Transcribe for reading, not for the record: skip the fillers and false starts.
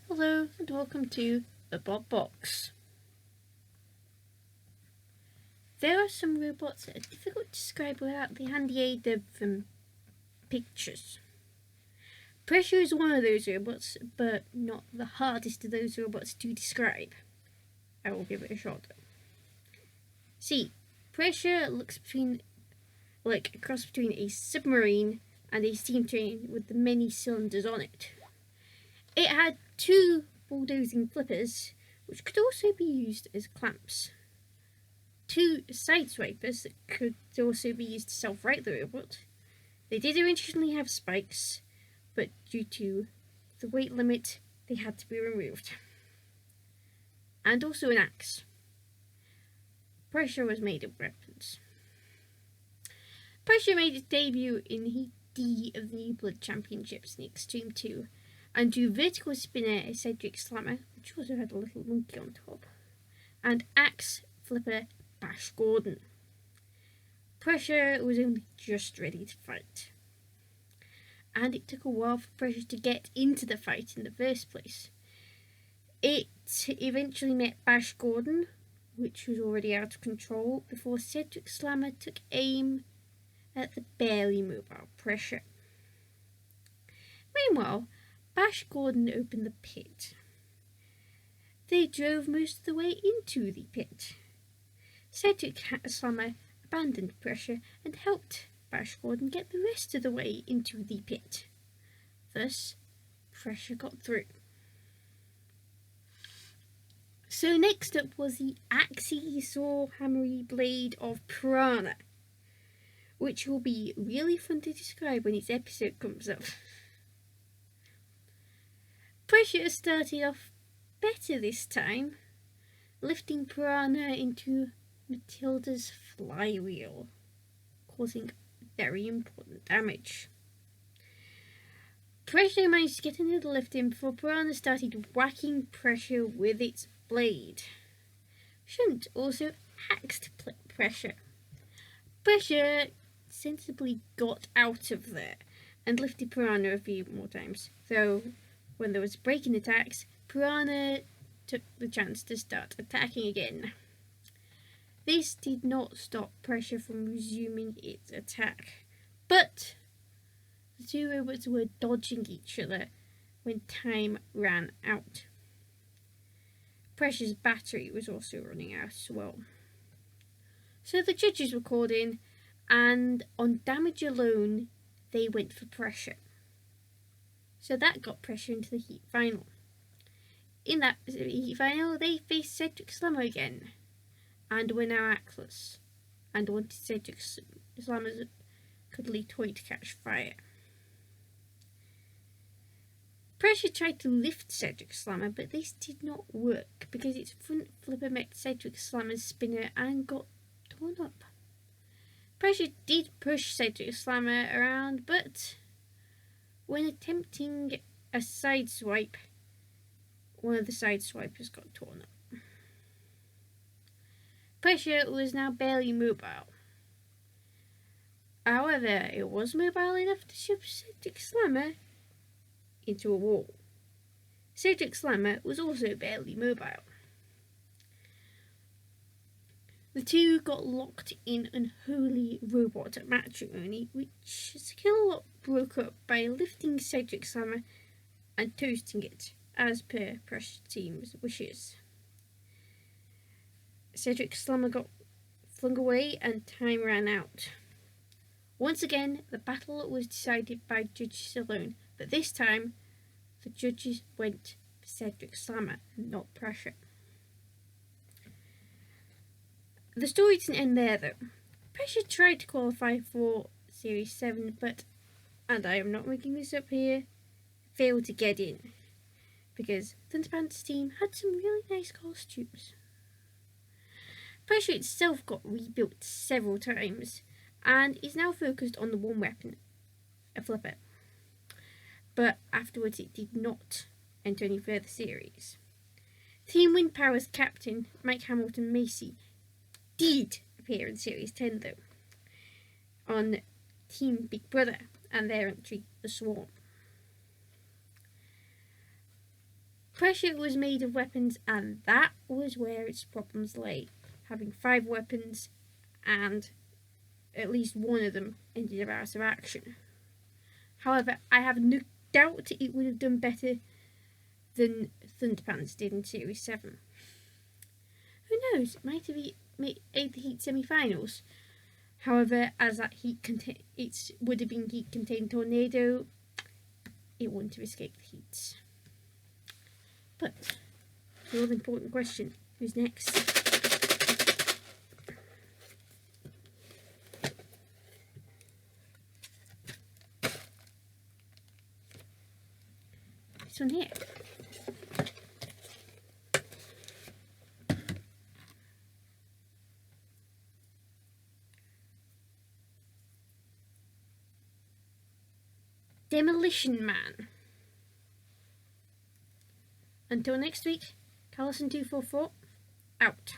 Hello and welcome to the Bob Box. There are some robots that are difficult to describe without the handy aid of pictures. Pressure is one of those robots, but not the hardest of those robots to describe. I will give it a shot. See, Pressure looks like a cross between a submarine and a steam train with the many cylinders on it. It had two bulldozing flippers, which could also be used as clamps. Two side swipers that could also be used to self-right the robot. They did originally have spikes, but due to the weight limit, they had to be removed. And also an axe. Pressure was made of weapons. Pressure made its debut in Heat D of the New Blood Championships in Extreme 2, and drew vertical spinner Cedric Slammer, which also had a little monkey on top, and axe flipper Bash Gordon. Pressure was only just ready to fight, and it took a while for Pressure to get into the fight in the first place. It eventually met Bash Gordon, which was already out of control, before Cedric Slammer took aim at the barely mobile Pressure. Meanwhile, Bash Gordon opened the pit. They drove most of the way into the pit. Cedric Slammer abandoned Pressure and helped Bash Gordon get the rest of the way into the pit. Thus, Pressure got through. So next up was the Axie Saw Hammery Blade of Piranha, which will be really fun to describe when its episode comes up. Pressure started off better this time, lifting Piranha into Matilda's flywheel, causing very important damage. Pressure managed to get another lift in before Piranha started whacking Pressure with its blade. Shunt also axed Pressure. Pressure sensibly got out of there and lifted Piranha a few more times, though when there was a break in attacks, Piranha took the chance to start attacking again. This did not stop Pressure from resuming its attack, but the two robots were dodging each other when time ran out. Pressure's battery was also running out as well. So the judges were called in, and on damage alone, they went for Pressure. So that got Pressure into the Heat Final. In that Heat Final, they faced Cedric Slammer again, and were now axeless, and wanted Cedric Slammer's cuddly toy to catch fire. Pressure tried to lift Cedric Slammer, but this did not work because its front flipper met Cedric Slammer's spinner and got torn up. Pressure did push Cedric Slammer around, but when attempting a side swipe, one of the side swipers got torn up. Pressure was now barely mobile. However, it was mobile enough to shove Cedric Slammer into a wall. Cedric Slammer was also barely mobile. The two got locked in unholy robot matrimony, which skill broke up by lifting Cedric Slammer and toasting it, as per Pressure Team's wishes. Cedric Slammer got flung away and time ran out. Once again, the battle was decided by judges alone, but this time, the judges went for Cedric Slammer and not Pressure. The story didn't end there though. Pressure tried to qualify for Series 7, but, and I am not making this up here, failed to get in, because Thunderpants' team had some really nice costumes. Pressure itself got rebuilt several times, and is now focused on the one weapon, a flipper. But afterwards it did not enter any further series. Team Wind Power's captain, Mike Hamilton Macy, did appear in Series 10 though, on Team Big Brother and their entry, The Swarm. Pressure was made of weapons, and that was where its problems lay. Having 5 weapons, and at least one of them ended up out of action. However, I have no doubt it would have done better than Thunderpants did in Series 7. Who knows, it might have made the Heat semi-finals. However, as that it would have been Heat-contained tornado, it wouldn't have escaped the Heat. But the all important question, who's next? This one here. Demolition Man. Until next week, Carlson244, out.